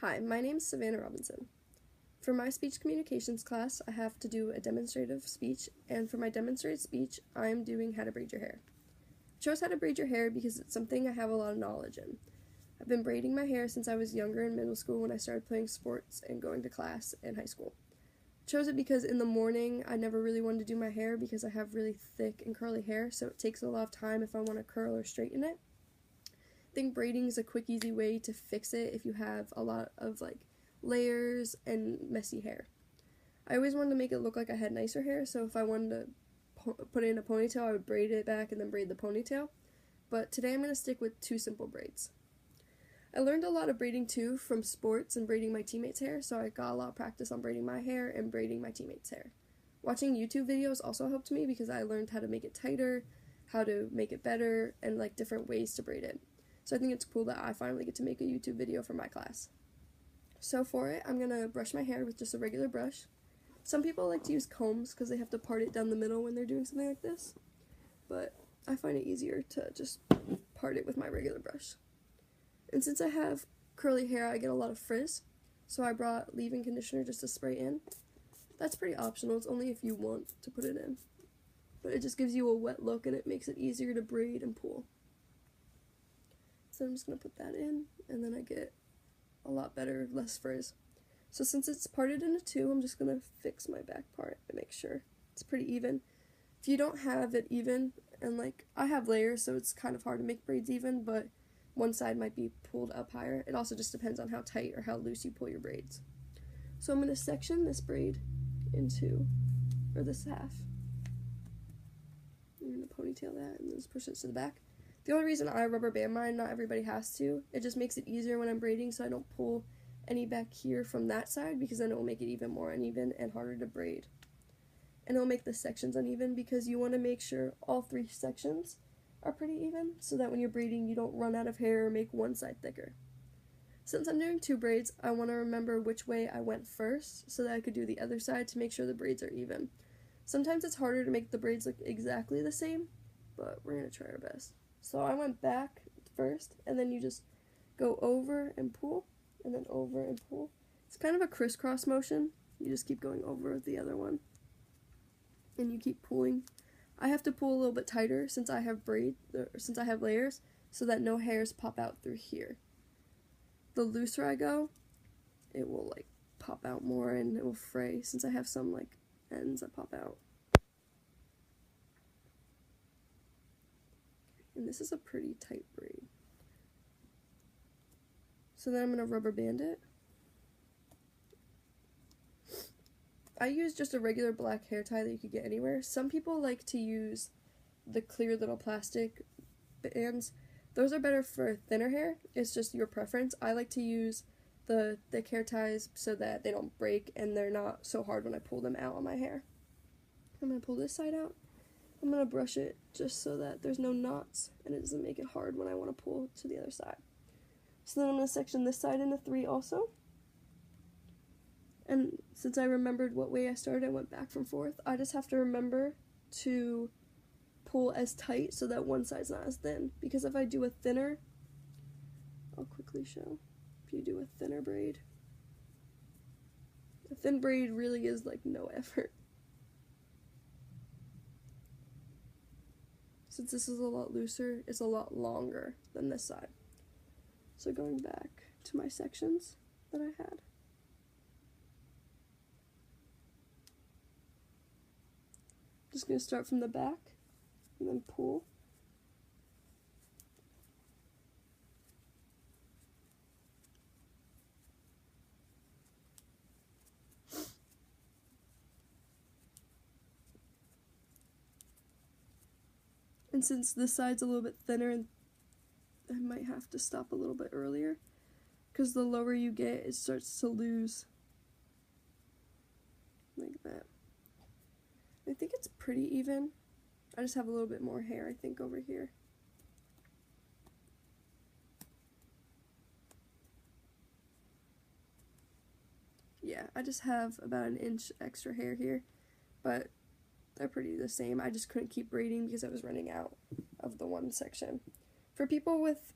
Hi, my name is Savanna Robinson. For my speech communications class, I have to do a demonstrative speech, and for my demonstrative speech, I'm doing how to braid your hair. I chose how to braid your hair because it's something I have a lot of knowledge in. I've been braiding my hair since I was younger in middle school when I started playing sports and going to class in high school. I chose it because in the morning, I never really wanted to do my hair because I have really thick and curly hair, so it takes a lot of time if I want to curl or straighten it. I think braiding is a quick, easy way to fix it if you have a lot of layers and messy hair. I always wanted to make it look like I had nicer hair, so if I wanted to put it in a ponytail, I would braid it back and then braid the ponytail. But today I'm going to stick with two simple braids. I learned a lot of braiding too from sports and braiding my teammates' hair, so I got a lot of practice on braiding my hair and braiding my teammates' hair. Watching YouTube videos also helped me because I learned how to make it tighter, how to make it better, and different ways to braid it. So I think it's cool that I finally get to make a YouTube video for my class. So for it, I'm going to brush my hair with just a regular brush. Some people like to use combs because they have to part it down the middle when they're doing something like this. But I find it easier to just part it with my regular brush. And since I have curly hair, I get a lot of frizz. So I brought leave-in conditioner just to spray in. That's pretty optional. It's only if you want to put it in. But it just gives you a wet look and it makes it easier to braid and pull. So I'm just going to put that in, and then I get a lot better, less frizz. So since it's parted into two, I'm just going to fix my back part and make sure it's pretty even. If you don't have it even, and I have layers, so it's kind of hard to make braids even, but one side might be pulled up higher. It also just depends on how tight or how loose you pull your braids. So I'm going to section this braid into, or this half. I'm going to ponytail that and then just push it to the back. The only reason I rubber band mine, not everybody has to, it just makes it easier when I'm braiding so I don't pull any back here from that side because then it will make it even more uneven and harder to braid. And it will make the sections uneven because you want to make sure all three sections are pretty even so that when you're braiding you don't run out of hair or make one side thicker. Since I'm doing two braids, I want to remember which way I went first so that I could do the other side to make sure the braids are even. Sometimes it's harder to make the braids look exactly the same, but we're going to try our best. So I went back first, and then you just go over and pull, and then over and pull. It's kind of a crisscross motion. You just keep going over the other one, and you keep pulling. I have to pull a little bit tighter since I have layers, so that no hairs pop out through here. The looser I go, it will pop out more, and it will fray since I have some ends that pop out. And this is a pretty tight braid. So then I'm going to rubber band it. I use just a regular black hair tie that you could get anywhere. Some people like to use the clear little plastic bands. Those are better for thinner hair. It's just your preference. I like to use the thick hair ties so that they don't break and they're not so hard when I pull them out on my hair. I'm going to pull this side out. I'm going to brush it just so that there's no knots and it doesn't make it hard when I want to pull to the other side. So then I'm going to section this side into three also. And since I remembered what way I started, I went back from forth. I just have to remember to pull as tight so that one side's not as thin. Because if I do a thinner, I'll quickly show. If you do a thinner braid, a thin braid really is no effort. Since this is a lot looser, it's a lot longer than this side. So going back to my sections that I had. Just going to start from the back and then pull. And since this side's a little bit thinner, I might have to stop a little bit earlier because the lower you get, it starts to lose like that. I think it's pretty even. I just have a little bit more hair, I think, over here. Yeah, I just have about an inch extra hair here, but they're pretty the same. I just couldn't keep braiding because I was running out of the one section. For people with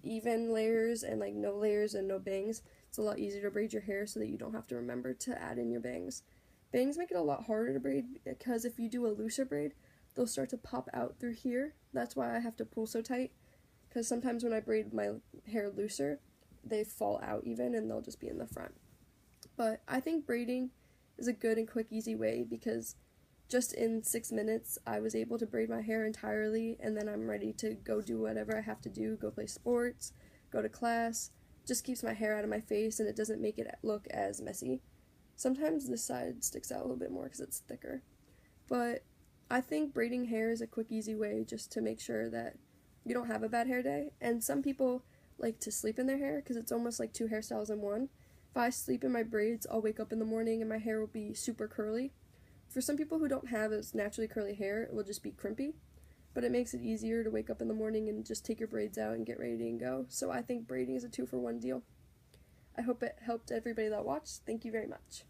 even layers and like no layers and no bangs, it's a lot easier to braid your hair so that you don't have to remember to add in your bangs. Bangs make it a lot harder to braid because if you do a looser braid, they'll start to pop out through here. That's why I have to pull so tight, because sometimes when I braid my hair looser, they fall out even and they'll just be in the front. But I think braiding is a good and quick, easy way because just in 6 minutes, I was able to braid my hair entirely, and then I'm ready to go do whatever I have to do, go play sports, go to class. Just keeps my hair out of my face, and it doesn't make it look as messy. Sometimes this side sticks out a little bit more because it's thicker. But I think braiding hair is a quick, easy way just to make sure that you don't have a bad hair day. And some people like to sleep in their hair because it's almost like 2 hairstyles in one. If I sleep in my braids, I'll wake up in the morning and my hair will be super curly. For some people who don't have as naturally curly hair, it will just be crimpy, but it makes it easier to wake up in the morning and just take your braids out and get ready and go. So I think braiding is a 2-for-1 deal. I hope it helped everybody that watched. Thank you very much.